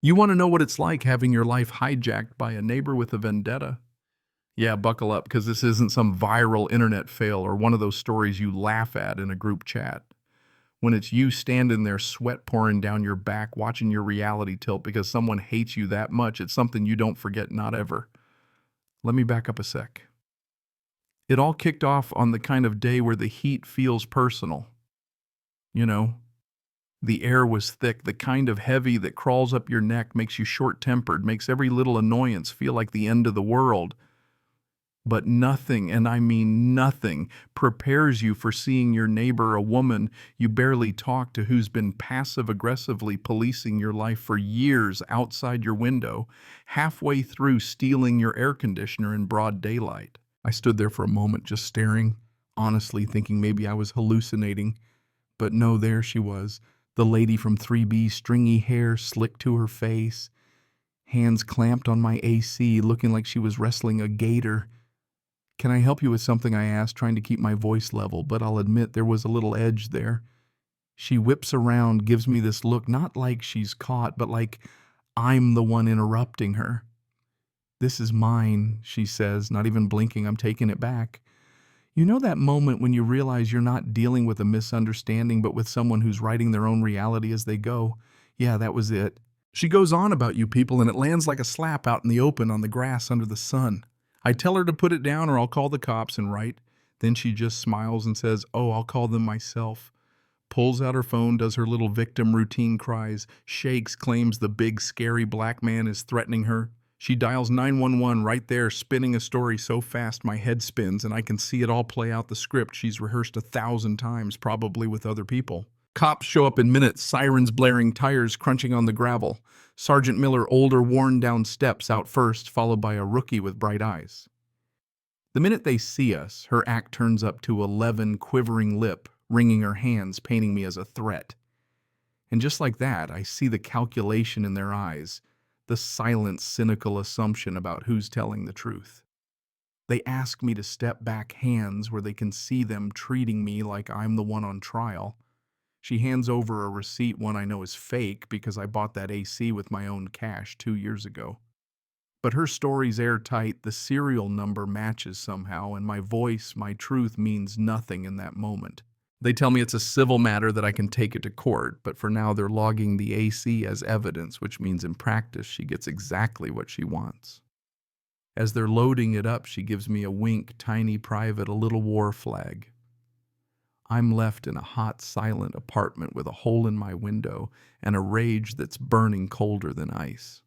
You want to know what it's like having your life hijacked by a neighbor with a vendetta? Yeah, buckle up, because this isn't some viral internet fail or one of those stories you laugh at in a group chat. When it's you standing there, sweat pouring down your back, watching your reality tilt because someone hates you that much, it's something you don't forget, not ever. Let me back up a sec. It all kicked off on the kind of day where the heat feels personal. You know, the air was thick, the kind of heavy that crawls up your neck, makes you short-tempered, makes every little annoyance feel like the end of the world. But nothing, and I mean nothing, prepares you for seeing your neighbor, a woman you barely talk to, who's been passive-aggressively policing your life for years outside your window, halfway through stealing your air conditioner in broad daylight. I stood there for a moment just staring, honestly thinking maybe I was hallucinating. But no, there she was, the lady from 3B, stringy hair slicked to her face, hands clamped on my AC, looking like she was wrestling a gator. "Can I help you with something?" I asked, trying to keep my voice level, but I'll admit there was a little edge there. She whips around, gives me this look, not like she's caught, but like I'm the one interrupting her. "This is mine," she says, not even blinking. I'm taking it back. You know that moment when you realize you're not dealing with a misunderstanding, but with someone who's writing their own reality as they go? Yeah, that was it. She goes on about you people, and it lands like a slap out in the open on the grass under the sun. I tell her to put it down or I'll call the cops and write. Then she just smiles and says, "Oh, I'll call them myself." Pulls out her phone, does her little victim routine cries, shakes, claims the big scary black man is threatening her. She dials 911 right there, spinning a story so fast my head spins and I can see it all play out, the script she's rehearsed 1,000 times, probably with other people. Cops show up in minutes, sirens blaring, tires crunching on the gravel. Sergeant Miller, older, worn down steps out first, followed by a rookie with bright eyes. The minute they see us, her act turns up to 11, quivering lip, wringing her hands, painting me as a threat. And just like that, I see the calculation in their eyes, the silent, cynical assumption about who's telling the truth. They ask me to step back, hands where they can see them, treating me like I'm the one on trial. She hands over a receipt, one I know is fake because I bought that AC with my own cash 2 years ago. But her story's airtight, the serial number matches somehow, and my voice, my truth means nothing in that moment. They tell me it's a civil matter that I can take it to court, but for now they're logging the AC as evidence, which means in practice she gets exactly what she wants. As they're loading it up, she gives me a wink, tiny, private, a little war flag. I'm left in a hot, silent apartment with a hole in my window and a rage that's burning colder than ice.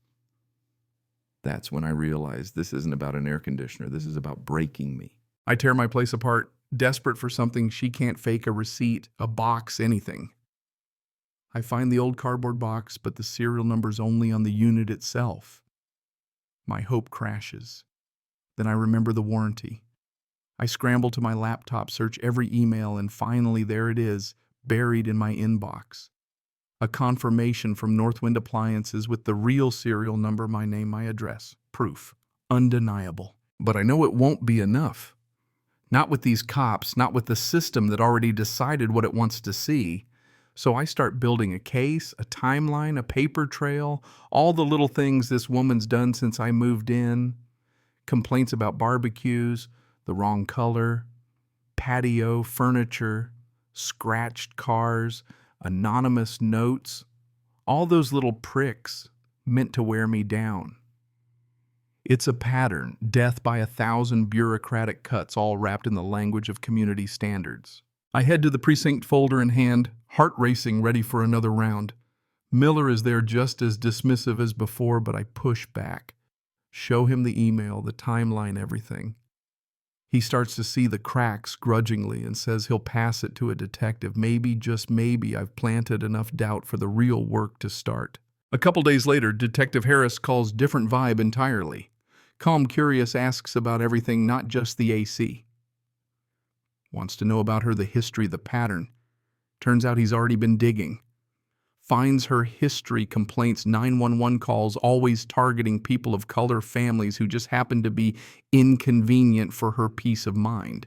That's when I realized this isn't about an air conditioner. This is about breaking me. I tear my place apart, desperate for something she can't fake, a receipt, a box, anything. I find the old cardboard box, but the serial number's only on the unit itself. My hope crashes. Then I remember the warranty. I scramble to my laptop, search every email, and finally there it is, buried in my inbox. A confirmation from Northwind Appliances with the real serial number, my name, my address. Proof. Undeniable. But I know it won't be enough. Not with these cops, not with the system that already decided what it wants to see. So I start building a case, a timeline, a paper trail, all the little things this woman's done since I moved in. Complaints about barbecues, the wrong color, patio furniture, scratched cars, anonymous notes, all those little pricks meant to wear me down. It's a pattern, death by 1,000 bureaucratic cuts, all wrapped in the language of community standards. I head to the precinct folder in hand, heart racing, ready for another round. Miller is there just as dismissive as before, but I push back. Show him the email, the timeline, everything. He starts to see the cracks grudgingly and says he'll pass it to a detective. Maybe, just maybe, I've planted enough doubt for the real work to start. A couple days later, Detective Harris calls, different vibe entirely. Calm, curious, asks about everything, not just the AC. Wants to know about her, the history, the pattern. Turns out he's already been digging. Finds her history, complaints, 911 calls, always targeting people of color, families who just happen to be inconvenient for her peace of mind.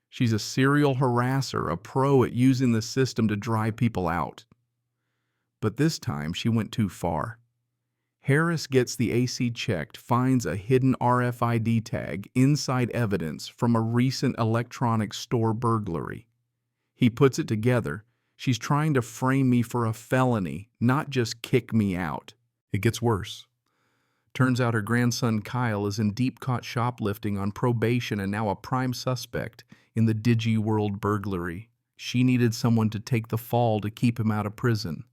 She's a serial harasser, a pro at using the system to drive people out. But this time she went too far. Harris gets the AC checked, finds a hidden RFID tag inside evidence from a recent electronics store burglary. He puts it together. She's trying to frame me for a felony, not just kick me out. It gets worse. Turns out her grandson Kyle is in deep-caught shoplifting on probation and now a prime suspect in the DigiWorld burglary. She needed someone to take the fall to keep him out of prison.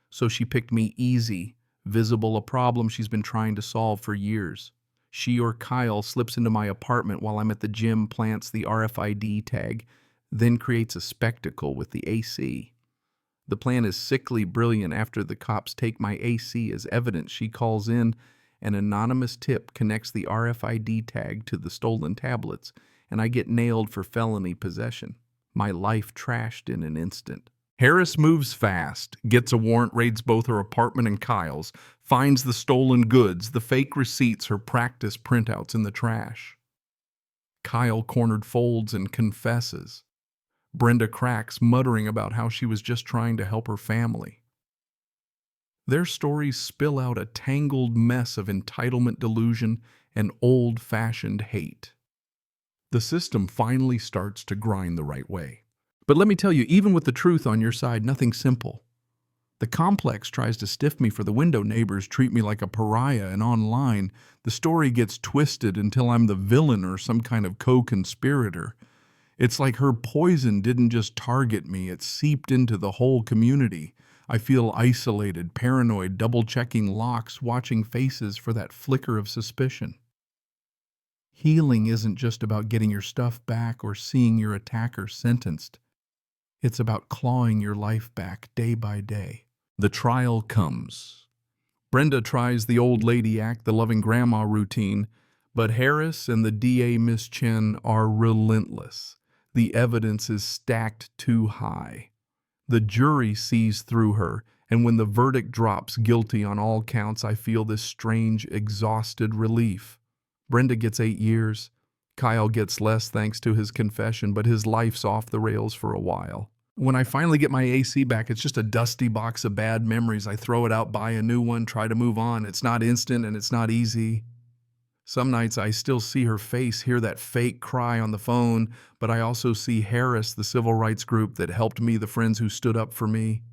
So she picked me easy, visible, a problem she's been trying to solve for years. She or Kyle slips into my apartment while I'm at the gym, plants the RFID tag, then creates a spectacle with the AC. The plan is sickly brilliant. After the cops take my AC as evidence, she calls in. An anonymous tip connects the RFID tag to the stolen tablets, and I get nailed for felony possession. My life trashed in an instant. Harris moves fast, gets a warrant, raids both her apartment and Kyle's, finds the stolen goods, the fake receipts, her practice printouts in the trash. Kyle cornered folds and confesses. Brenda cracks, muttering about how she was just trying to help her family. Their stories spill out a tangled mess of entitlement delusion and old-fashioned hate. The system finally starts to grind the right way. But let me tell you, even with the truth on your side, nothing's simple. The complex tries to stiff me for the window neighbors, treat me like a pariah, and online, the story gets twisted until I'm the villain or some kind of co-conspirator. It's like her poison didn't just target me, it seeped into the whole community. I feel isolated, paranoid, double-checking locks, watching faces for that flicker of suspicion. Healing isn't just about getting your stuff back or seeing your attacker sentenced. It's about clawing your life back day by day. The trial comes. Brenda tries the old lady act, the loving grandma routine, but Harris and the DA, Miss Chen, are relentless. The evidence is stacked too high. The jury sees through her, and when the verdict drops guilty on all counts, I feel this strange, exhausted relief. Brenda gets 8 years. Kyle gets less thanks to his confession, but his life's off the rails for a while. When I finally get my AC back, it's just a dusty box of bad memories. I throw it out, buy a new one, try to move on. It's not instant and it's not easy. Some nights I still see her face, hear that fake cry on the phone, but I also see Harris, the civil rights group that helped me, the friends who stood up for me.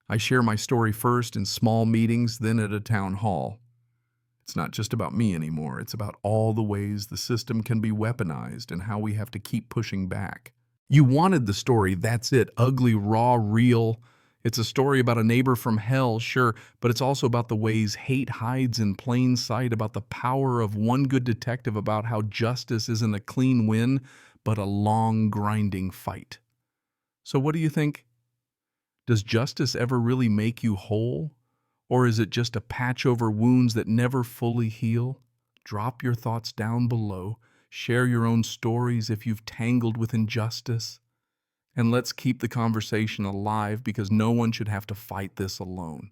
I share my story first in small meetings, then at a town hall. It's not just about me anymore. It's about all the ways the system can be weaponized and how we have to keep pushing back. You wanted the story, that's it. Ugly, raw, real. It's a story about a neighbor from hell, sure, but it's also about the ways hate hides in plain sight, about the power of one good detective, about how justice isn't a clean win, but a long, grinding fight. So what do you think? Does justice ever really make you whole? Or is it just a patch over wounds that never fully heal? Drop your thoughts down below. Share your own stories if you've tangled with injustice. And let's keep the conversation alive because no one should have to fight this alone.